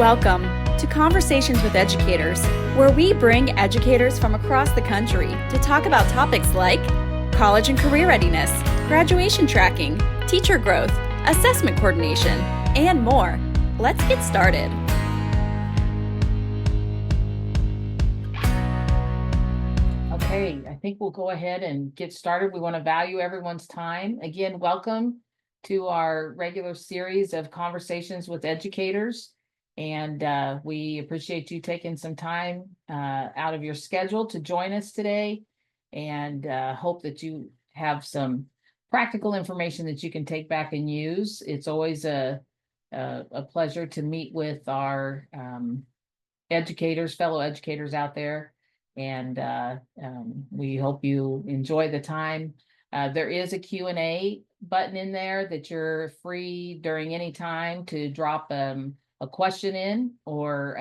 Welcome to Conversations with Educators, where we bring educators from across the country to talk about topics like college and career readiness, graduation tracking, teacher growth, assessment coordination, and more. Let's get started. Okay, I think we'll go ahead and get started. We want to value everyone's time. Again, welcome to our regular series of Conversations with Educators. And we appreciate you taking some time out of your schedule to join us today, and hope that you have some practical information that you can take back and use. It's always a pleasure to meet with our educators, fellow educators out there. And we hope you enjoy the time. There is a Q&A button in there that you're free during any time to drop a question in, or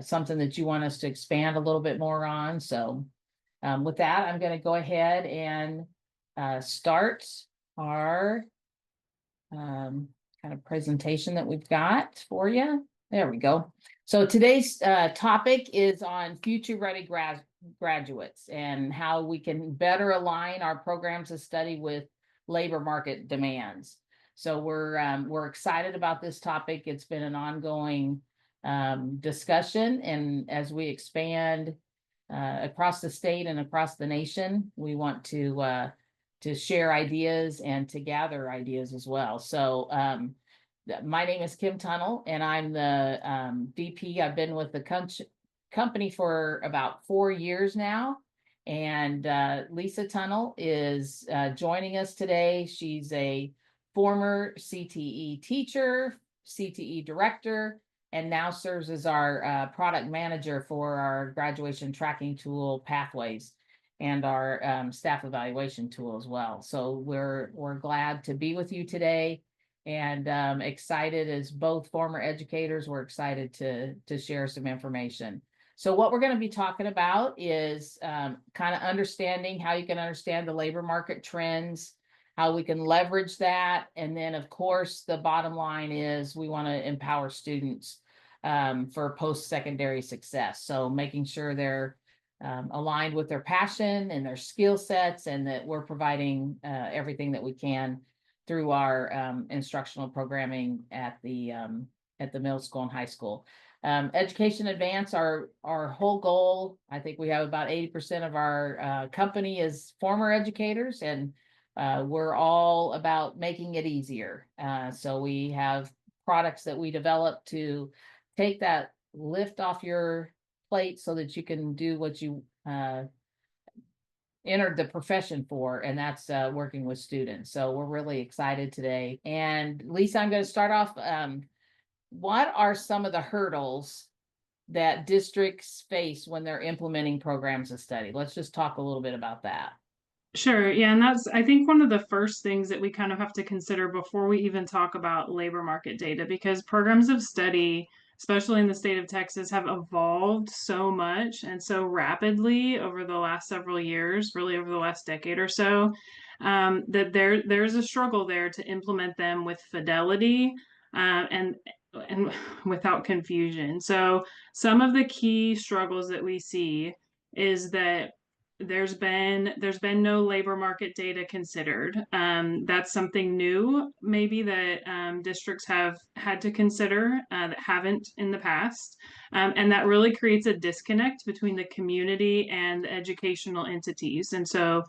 something that you want us to expand a little bit more on. So with that, I'm going to go ahead and start our kind of presentation that we've got for you. There we go. So today's topic is on future-ready graduates and how we can better align our programs of study with labor market demands. So we're excited about this topic. It's been an ongoing discussion, and as we expand across the state and across the nation, we want to share ideas and to gather ideas as well. So my name is Kim Tunnell, and I'm the VP. I've been with the company for about 4 years now. And Lisa Tunnell is joining us today. She's a former CTE teacher, CTE director, and now serves as our product manager for our graduation tracking tool, Pathways, and our staff evaluation tool as well. So we're glad to be with you today, and excited as both former educators. We're excited to share some information. So what we're going to be talking about is kind of understanding how you can understand the labor market trends, how we can leverage that. And then, of course, the bottom line is we want to empower students for post-secondary success. So making sure they're aligned with their passion and their skill sets, and that we're providing everything that we can through our instructional programming at the middle school and high school. Education Advance, our whole goal, I think we have about 80% of our company is former educators, and we're all about making it easier. So we have products that we develop to take that lift off your plate so that you can do what you entered the profession for, and that's working with students. So we're really excited today. And Lisa, I'm going to start off. What are some of the hurdles that districts face when they're implementing programs of study? Let's just talk a little bit about that. Sure. Yeah. And that's, I think, one of the first things that we kind of have to consider before we even talk about labor market data, because programs of study, especially in the state of Texas, have evolved so much and so rapidly over the last several years, really over the last decade or so, that there's a struggle there to implement them with fidelity and without confusion. So some of the key struggles that we see is that there's been no labor market data considered. That's something new, maybe, that districts have had to consider that haven't in the past, and that really creates a disconnect between the community and the educational entities. And so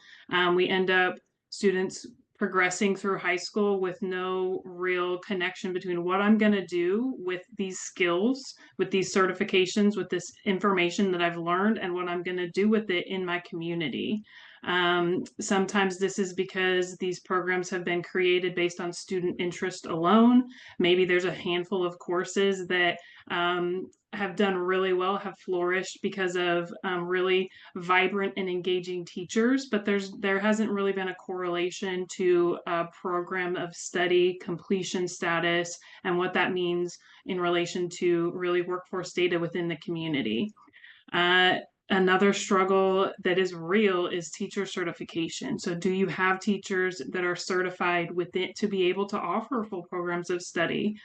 we end up students progressing through high school with no real connection between what I'm going to do with these skills, with these certifications, with this information that I've learned, and what I'm going to do with it in my community. Sometimes this is because these programs have been created based on student interest alone. Maybe there's a handful of courses that have done really well, have flourished because of really vibrant and engaging teachers, but there hasn't really been a correlation to a program of study completion status and what that means in relation to really workforce data within the community. Another struggle that is real is teacher certification. So do you have teachers that are certified with it to be able to offer full programs of study?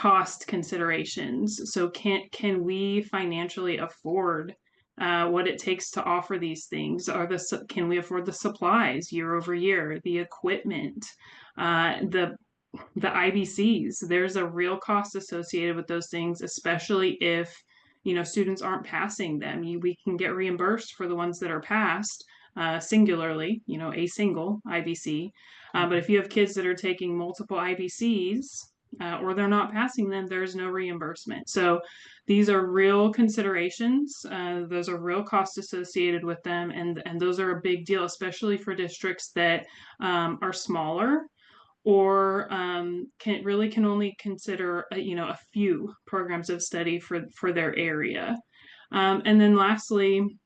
cost considerations. So can we financially afford what it takes to offer these things? Can we afford the supplies year over year, the equipment, the IBCs? There's a real cost associated with those things, especially if students aren't passing them. We can get reimbursed for the ones that are passed singularly, a single IBC. But if you have kids that are taking multiple IBCs, or they're not passing them, there's no reimbursement. So these are real considerations. Those are real costs associated with them, and those are a big deal, especially for districts that are smaller or can only consider a few programs of study for their area. And then lastly,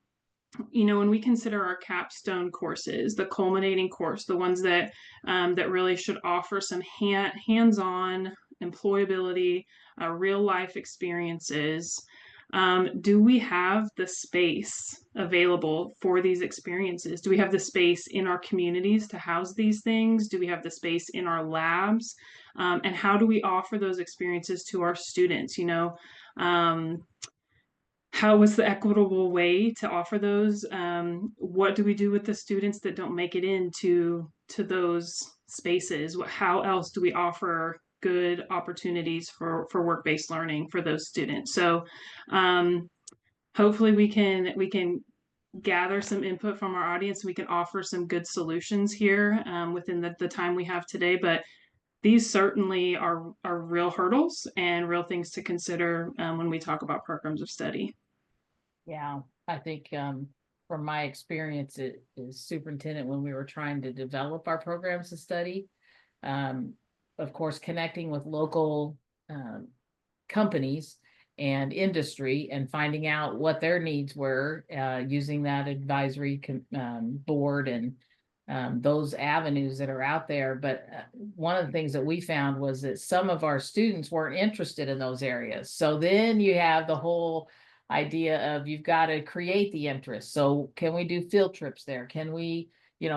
when we consider our capstone courses, the culminating course, the ones that really should offer some hands-on employability, real life experiences, do we have the space available for these experiences? Do we have the space in our communities to house these things? Do we have the space in our labs? And how do we offer those experiences to our students? How was the equitable way to offer those? What do we do with the students that don't make it into those spaces? How else do we offer good opportunities for work-based learning for those students? So hopefully we can gather some input from our audience. We can offer some good solutions here within the time we have today. But these certainly are real hurdles and real things to consider when we talk about programs of study. Yeah, I think from my experience as superintendent, when we were trying to develop our programs of study, of course, connecting with local companies and industry and finding out what their needs were, using that advisory board and those avenues that are out there. But one of the things that we found was that some of our students weren't interested in those areas. So then you have the whole idea of you've got to create the interest. So can we do field trips there? Can we,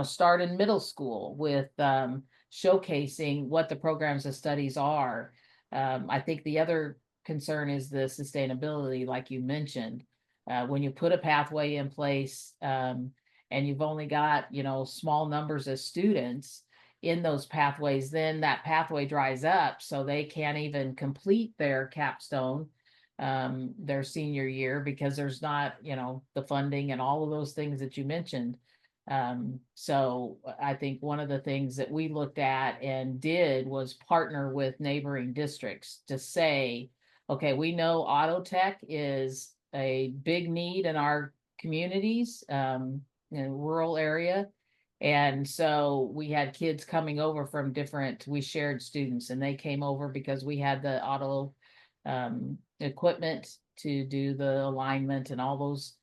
start in middle school with showcasing what the programs of studies are? I think the other concern is the sustainability, like you mentioned. When you put a pathway in place and you've only got, small numbers of students in those pathways, then that pathway dries up. So they can't even complete their capstone their senior year because there's not, the funding and all of those things that you mentioned. So I think one of the things that we looked at and did was partner with neighboring districts to say, okay, we know auto tech is a big need in our communities, in a rural area. And so we had kids coming over from we shared students, and they came over because we had the auto equipment to do the alignment and all those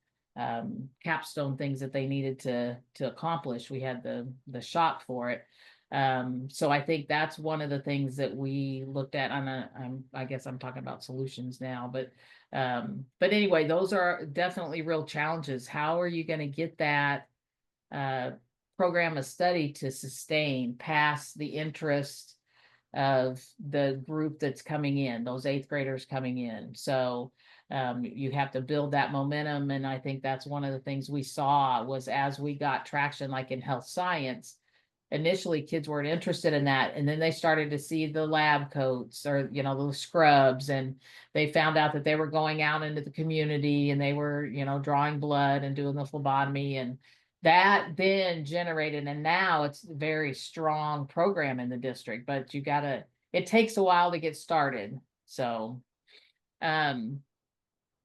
capstone things that they needed to accomplish. We had the shop for it. So I think that's one of the things that we looked at I guess I'm talking about solutions now, but anyway, those are definitely real challenges. How are you going to get that program of study to sustain past the interest of the group that's coming in, those 8th graders coming in? So you have to build that momentum. And I think that's one of the things we saw was as we got traction, like in health science, initially kids weren't interested in that. And then they started to see the lab coats or, the scrubs, and they found out that they were going out into the community and they were, drawing blood and doing the phlebotomy, and that then generated, and now it's a very strong program in the district, but it takes a while to get started. So,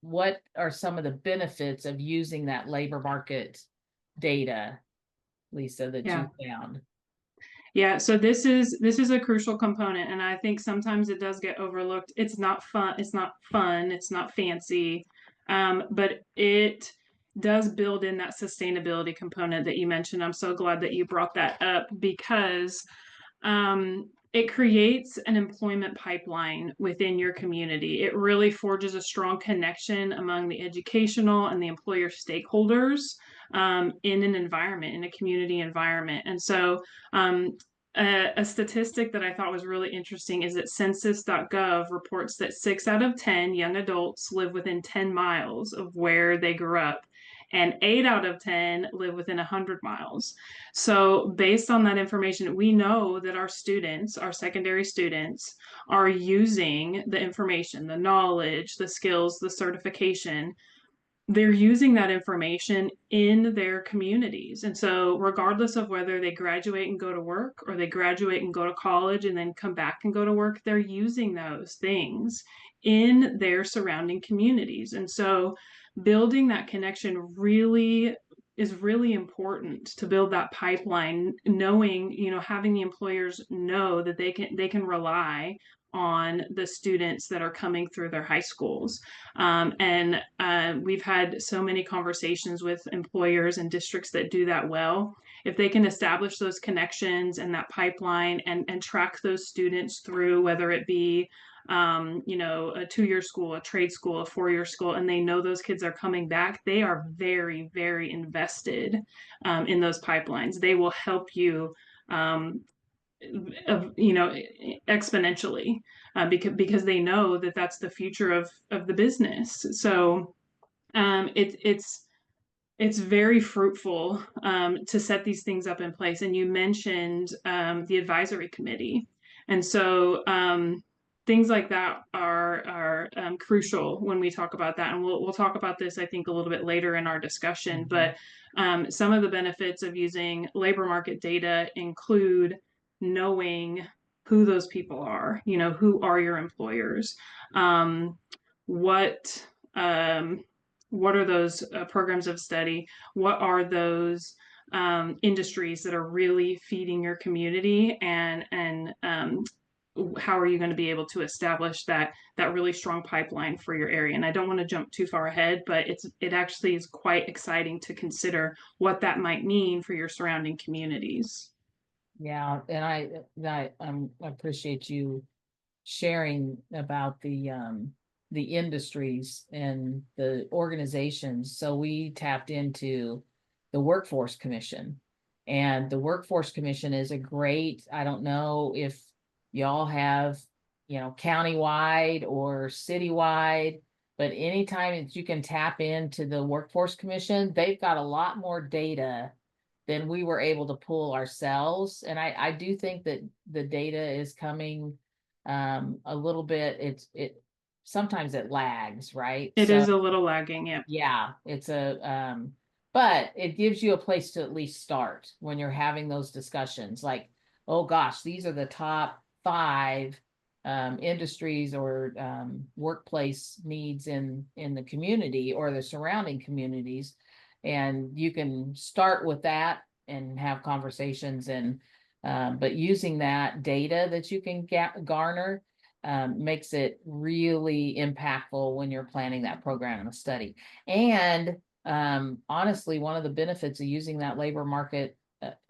what are some of the benefits of using that labor market data, Lisa, that you found? Yeah, so this is a crucial component, and I think sometimes it does get overlooked. It's not fun, it's not fancy, but it does build in that sustainability component that you mentioned. I'm so glad that you brought that up because it creates an employment pipeline within your community. It really forges a strong connection among the educational and the employer stakeholders in an environment, in a community environment. And so A statistic that I thought was really interesting is that census.gov reports that 6 out of 10 young adults live within 10 miles of where they grew up, and 8 out of 10 live within 100 miles. So, based on that information, we know that our students, our secondary students, are using the information, the knowledge, the skills, the certification, they're using that information in their communities. And so, regardless of whether they graduate and go to work or they graduate and go to college and then come back and go to work, they're using those things in their surrounding communities. And so, building that connection really is really important to build that pipeline, knowing, having the employers know that they can rely on the students that are coming through their high schools. And we've had so many conversations with employers and districts that do that well. If they can establish those connections and that pipeline and track those students through, whether it be a 2-year school, a trade school, a 4-year school, and they know those kids are coming back, they are very, very invested in those pipelines. They will help you exponentially, because they know that that's the future of the business. So it's very fruitful to set these things up in place. And you mentioned the advisory committee, and so things like that are crucial when we talk about that. And we'll talk about this, I think, a little bit later in our discussion. But some of the benefits of using labor market data include knowing who those people are. Who are your employers? What are those programs of study? What are those industries that are really feeding your community, and how are you going to be able to establish that really strong pipeline for your area? And I don't want to jump too far ahead, but it actually is quite exciting to consider what that might mean for your surrounding communities. Yeah, and I appreciate you sharing about the industries and the organizations. So we tapped into the Workforce Commission, and the Workforce Commission is a great, I don't know if y'all have, countywide or citywide, but anytime that you can tap into the Workforce Commission, they've got a lot more data than we were able to pull ourselves. And I do think that the data is coming a little bit, sometimes it lags, right? It is a little lagging, yeah. Yeah, it's but it gives you a place to at least start when you're having those discussions. Like, oh gosh, these are the top 5 industries or workplace needs in the community or the surrounding communities. And you can start with that and have conversations, and but using that data that you can garner makes it really impactful when you're planning that program of study. And honestly, one of the benefits of using that labor market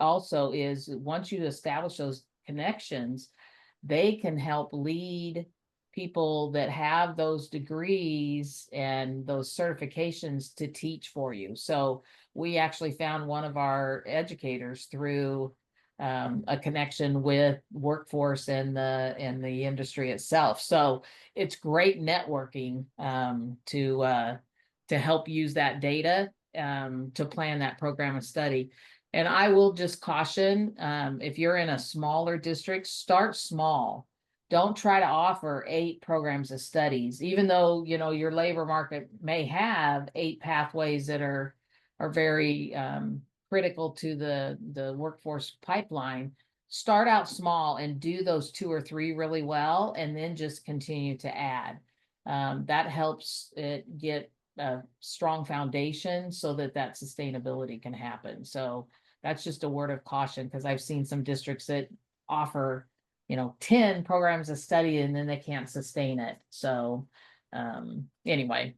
also is once you establish those connections, they can help lead people that have those degrees and those certifications to teach for you. So we actually found one of our educators through a connection with workforce and the industry itself. So it's great networking to help use that data to plan that program of study. And I will just caution, if you're in a smaller district, start small. Don't try to offer 8 programs of studies, even though, your labor market may have 8 pathways that are very critical to the workforce pipeline. Start out small and do those 2 or 3 really well, and then just continue to add. That helps it get a strong foundation so that sustainability can happen. So that's just a word of caution, because I've seen some districts that offer 10 programs of study and then they can't sustain it. So anyway,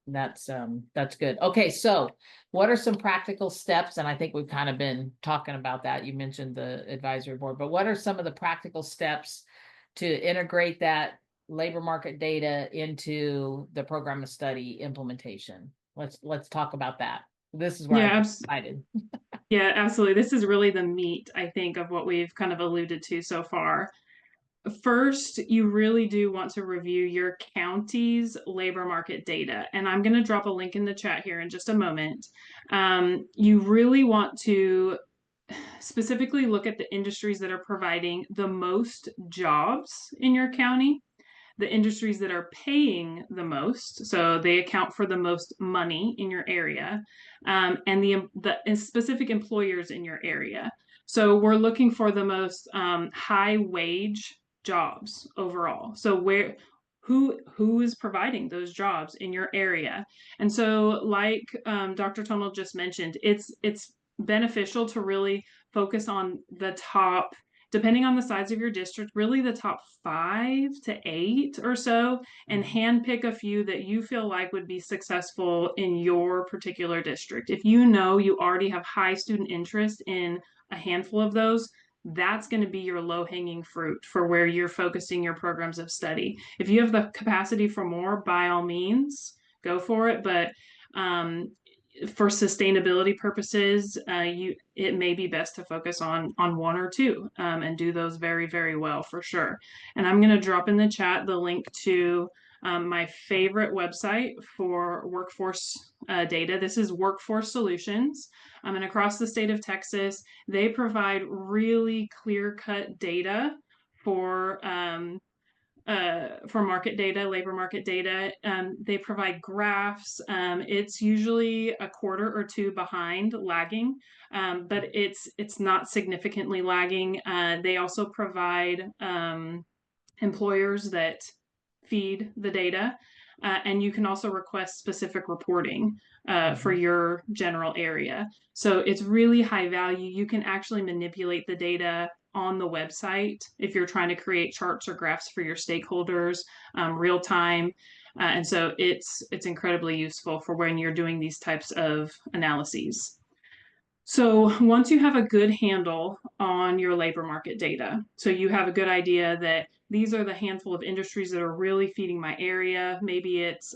that's good. Okay, so what are some practical steps? And I think we've kind of been talking about that. You mentioned the advisory board, but what are some of the practical steps to integrate that labor market data into the program of study implementation? Let's talk about that. This is where I'm excited. Yeah, absolutely. This is really the meat, I think, of what we've kind of alluded to so far. First, you really do want to review your county's labor market data. And I'm going to drop a link in the chat here in just a moment. You really want to specifically look at the industries that are providing the most jobs in your county, the industries that are paying the most, so they account for the most money in your area, and the specific employers in your area. So we're looking for the most high wage jobs overall. So who is providing those jobs in your area? And so, like Dr. Tunnel just mentioned, it's beneficial to really focus on the top, depending on the size of your district, really the top 5 to 8 or so, and handpick a few that you feel like would be successful in your particular district. If you know you already have high student interest in a handful of those, that's going to be your low hanging fruit for where you're focusing your programs of study. If you have the capacity for more, by all means, go for it. But for sustainability purposes, it may be best to focus on one or two, and do those very, very well for sure. And I'm going to drop in the chat the link to my favorite website for workforce data. This is Workforce Solutions. And across the state of Texas, they provide really clear-cut data for market data, labor market data. They provide graphs. It's usually a quarter or two behind lagging, but it's not significantly lagging. They also provide employers that feed the data. And you can also request specific reporting for your general area. So it's really high value. You can actually manipulate the data on the website if you're trying to create charts or graphs for your stakeholders real time. And so it's incredibly useful for when you're doing these types of analyses. So once you have a good handle on your labor market data, so you have a good idea that these are the handful of industries that are really feeding my area. Maybe it's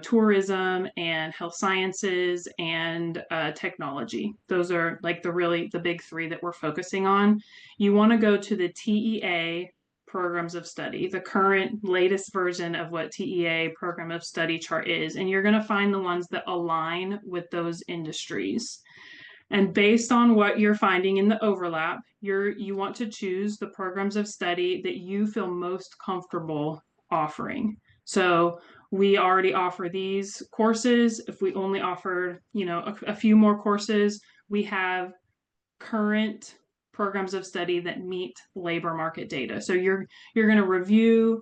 tourism and health sciences and technology. Those are like the big three that we're focusing on. You want to go to the TEA programs of study, the current latest version of what TEA program of study chart is, and you're going to find the ones that align with those industries. And based on what you're finding in the overlap, you want to choose the programs of study that you feel most comfortable offering. So we already offer these courses. If we only offered, a few more courses, we have current programs of study that meet labor market data. So you're going to review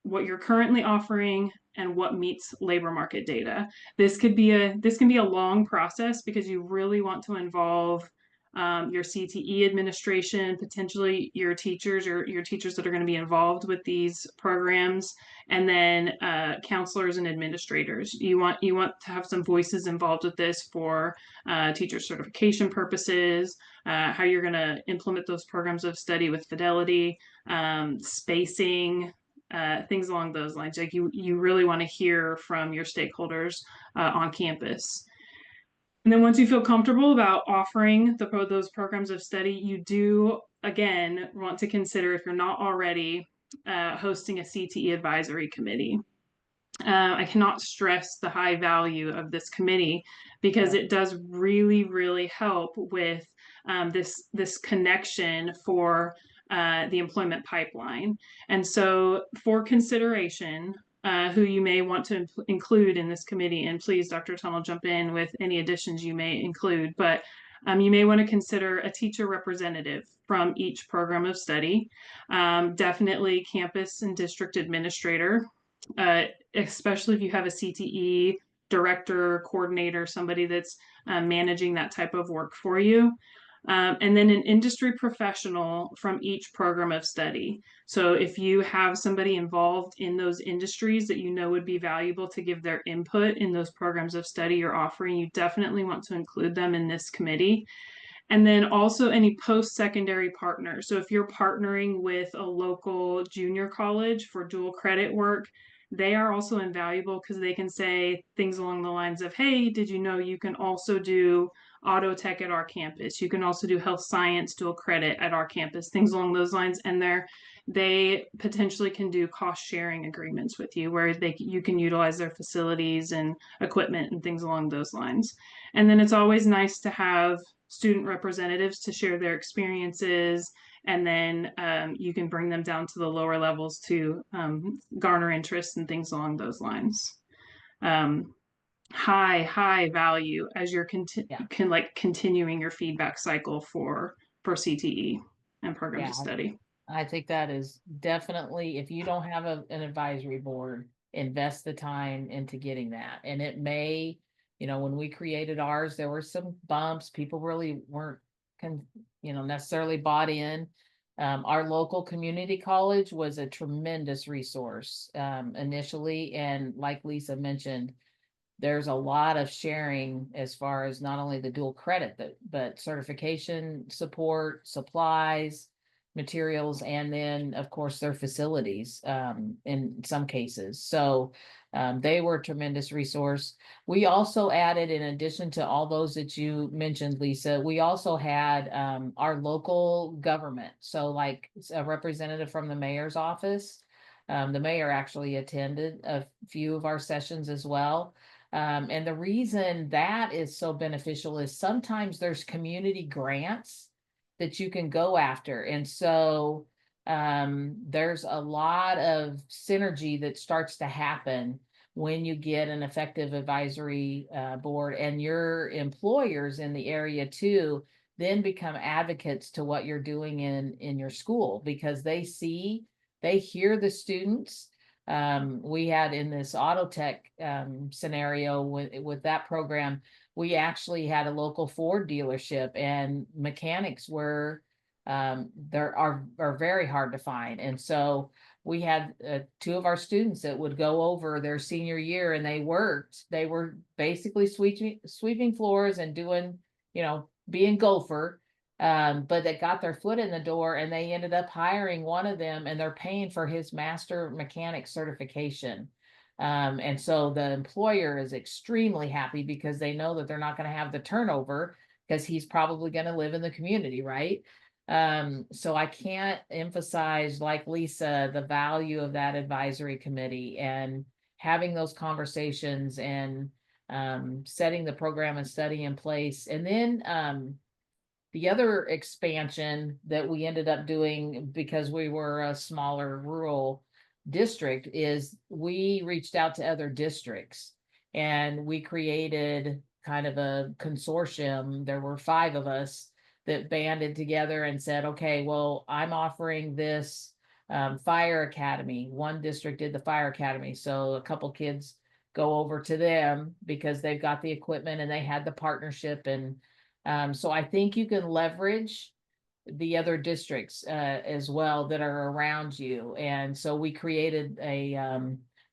what you're currently offering and what meets labor market data. This can be a long process because you really want to involve your CTE administration, potentially your teachers or your teachers that are going to be involved with these programs, and then counselors and administrators. You want to have some voices involved with this for teacher certification purposes, how you're going to implement those programs of study with fidelity, spacing, things along those lines. Like you really want to hear from your stakeholders on campus. And then once you feel comfortable about offering those programs of study, you do, again, want to consider, if you're not already, hosting a CTE advisory committee. I cannot stress the high value of this committee because it does really, really help with this connection for the employment pipeline. And so for consideration, who you may want to include in this committee, and please, Dr. Tunnel, jump in with any additions you may include, but you may want to consider a teacher representative from each program of study, definitely campus and district administrator, especially if you have a CTE director, coordinator, somebody that's managing that type of work for you. And then an industry professional from each program of study. So if you have somebody involved in those industries that you know would be valuable to give their input in those programs of study you're offering, you definitely want to include them in this committee. And then also any post-secondary partners. So if you're partnering with a local junior college for dual credit work, they are also invaluable because they can say things along the lines of, hey, did you know you can also do auto tech at our campus. You can also do health science dual credit at our campus, things along those lines. And they potentially can do cost sharing agreements with you where you can utilize their facilities and equipment and things along those lines. And then it's always nice to have student representatives to share their experiences, and then you can bring them down to the lower levels to garner interest and things along those lines. High value as you're continuing your feedback cycle for CTE and programs Yeah, of study. I think that is definitely, if you don't have an advisory board, invest the time into getting that. And it may, when we created ours, there were some bumps. People really weren't, necessarily bought in. Our local community college was a tremendous resource initially. And like Lisa mentioned, there's a lot of sharing as far as not only the dual credit, but certification support, supplies, materials, and then of course their facilities in some cases. So they were a tremendous resource. We also added, in addition to all those that you mentioned, Lisa, we also had our local government. So like a representative from the mayor's office. The mayor actually attended a few of our sessions as well. And the reason that is so beneficial is sometimes there's community grants that you can go after. And so there's a lot of synergy that starts to happen when you get an effective advisory board, and your employers in the area too then become advocates to what you're doing in your school, because they hear the students. We had in this auto tech scenario with that program, we actually had a local Ford dealership, and mechanics were are very hard to find. And so we had two of our students that would go over their senior year, and they were basically sweeping floors and doing, being gopher. But they got their foot in the door, and they ended up hiring one of them, and they're paying for his master mechanic certification. And so the employer is extremely happy because they know that they're not going to have the turnover, because he's probably going to live in the community, right? So I can't emphasize, like Lisa, the value of that advisory committee and having those conversations and setting the program and study in place. And then the other expansion that we ended up doing, because we were a smaller rural district, is we reached out to other districts, and we created kind of a consortium. There were 5 of us that banded together and said, okay, well, I'm offering this fire academy. One district did the fire academy, so a couple kids go over to them because they've got the equipment and they had the partnership. And so I think you can leverage the other districts as well that are around you. And so we created a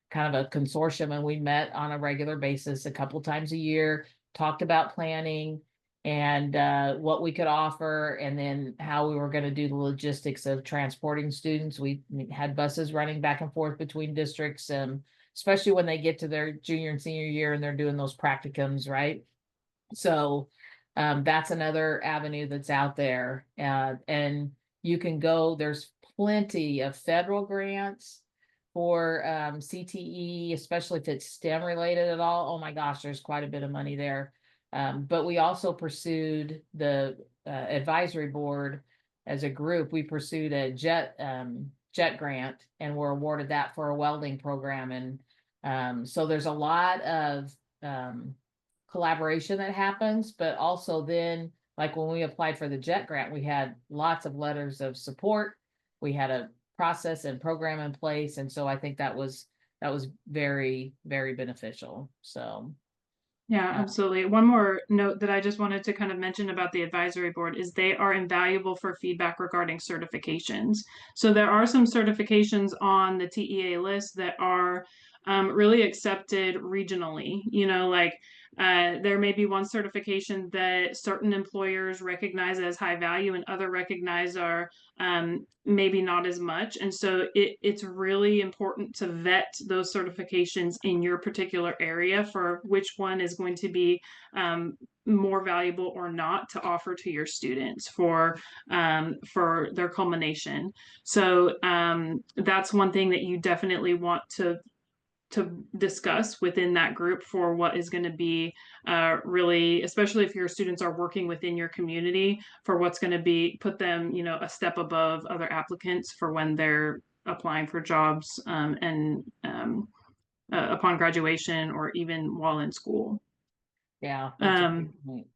kind of a consortium, and we met on a regular basis a couple times a year, talked about planning and what we could offer, and then how we were going to do the logistics of transporting students. We had buses running back and forth between districts, especially when they get to their junior and senior year and they're doing those practicums, right? So that's another avenue that's out there. And you can go, there's plenty of federal grants for CTE, especially if it's STEM related at all. Oh my gosh, there's quite a bit of money there. But we also pursued the advisory board as a group. We pursued a jet grant, and were awarded that for a welding program. And so there's a lot of collaboration that happens, but also then, like when we applied for the jet grant, we had lots of letters of support. We had a process and program in place. And so I think that was very, very beneficial. So yeah, absolutely. One more note that I just wanted to kind of mention about the advisory board is they are invaluable for feedback regarding certifications. So there are some certifications on the TEA list that are really accepted regionally, like There may be one certification that certain employers recognize as high value and other recognize are maybe not as much. And so it's really important to vet those certifications in your particular area for which one is going to be more valuable or not to offer to your students for their culmination. So that's one thing that you definitely want to discuss within that group for what is going to be really, especially if your students are working within your community, for what's going to be put them, a step above other applicants for when they're applying for jobs upon graduation or even while in school. Yeah, that's a Um, good point.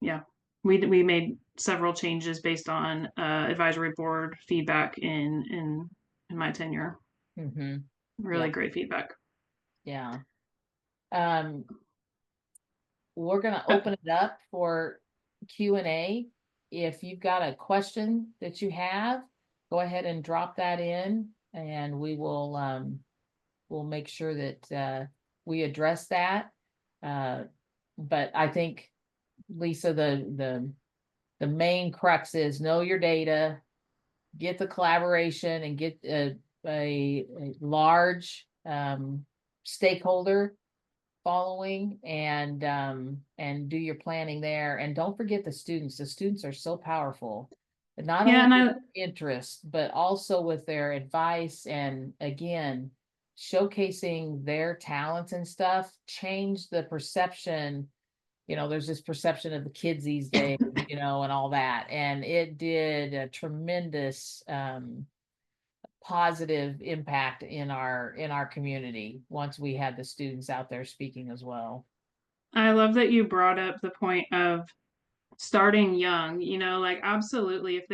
yeah, we made several changes based on advisory board feedback in my tenure. Mm-hmm. Really Yeah, great feedback. yeah. Um, we're gonna Uh, open it up for Q&A. If you've got a question that you have, go ahead and drop that in, and we will we'll make sure that we address that. But I think, Lisa, the main crux is know your data, get the collaboration, and get a large stakeholder following, and do your planning there. And don't forget the students. The students are so powerful, but not yeah, only and with interest, but also with their advice, and again, showcasing their talents and stuff, change the perception. There's this perception of the kids these days, and all that. And it did a tremendous positive impact in our community once we had the students out there speaking as well. I love that you brought up the point of starting young, like absolutely if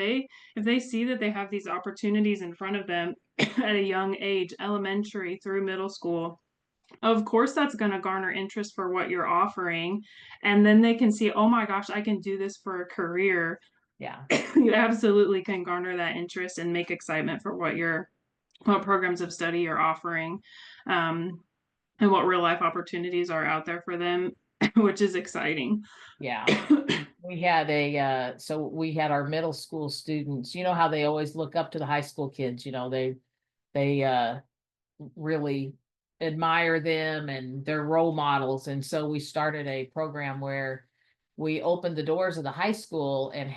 they see that they have these opportunities in front of them at a young age, elementary through middle school, of course that's going to garner interest for what you're offering. And then they can see, oh my gosh, I can do this for a career. Yeah, You absolutely can garner that interest and make excitement for what programs of study you're offering, um, and what real life opportunities are out there for them, which is exciting. yeah. We had we had our middle school students. You know how they always look up to the high school kids. They really admire them and their role models. And so we started a program where we opened the doors of the high school and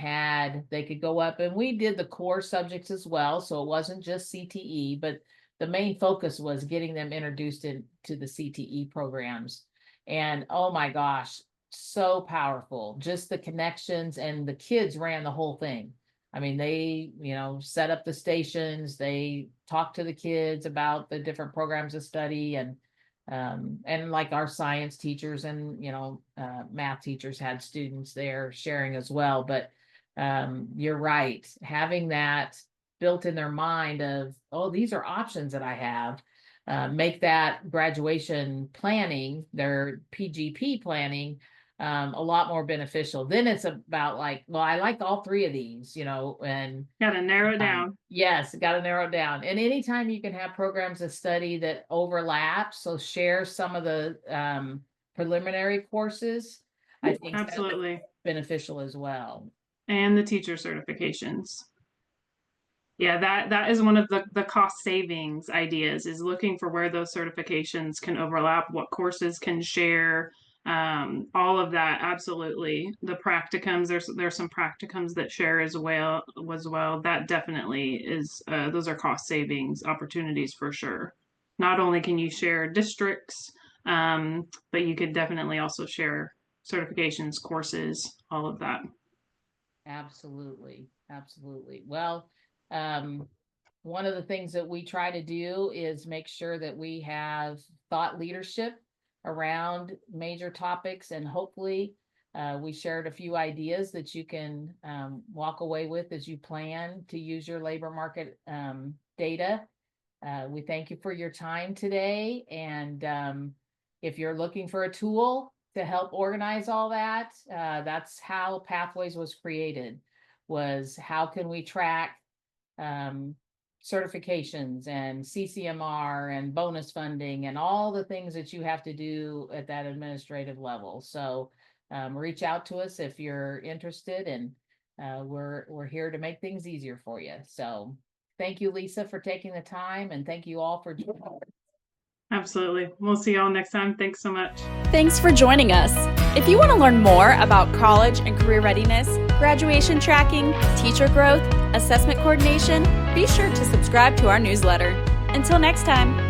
they could go up, and we did the core subjects as well. So it wasn't just CTE, but the main focus was getting them introduced into the CTE programs. And oh my gosh, so powerful. Just the connections, and the kids ran the whole thing. I mean, they, set up the stations, they talked to the kids about the different programs of study, and like our science teachers and, math teachers had students there sharing as well. But you're right. Having that built in their mind of, oh, these are options that I have, make that graduation planning, their PGP planning, a lot more beneficial. Then it's about like, well, I like all three of these, and Gotta narrow it down. yes, got to narrow it down. And anytime you can have programs of study that overlap, so share some of the preliminary courses, I think that's Absolutely. beneficial as well. And the teacher certifications. Yeah, that is one of the cost savings ideas, is looking for where those certifications can overlap, what courses can share, all of that. Absolutely. The practicums, there's some practicums that share as well. That definitely is, those are cost savings opportunities for sure. Not only can you share districts, but you could definitely also share certifications, courses, all of that. Absolutely. Absolutely. Well, one of the things that we try to do is make sure that we have thought leadership around major topics, and hopefully we shared a few ideas that you can walk away with as you plan to use your labor market data. We thank you for your time today, and if you're looking for a tool to help organize all that, that's how Pathways was created. Was how can we track certifications and CCMR and bonus funding and all the things that you have to do at that administrative level. So reach out to us if you're interested, and we're here to make things easier for you. So thank you, Lisa, for taking the time, and thank you all for joining. Absolutely. We'll see y'all next time. Thanks so much. Thanks for joining us. If you want to learn more about college and career readiness, graduation tracking, teacher growth, assessment coordination, be sure to subscribe to our newsletter. Until next time.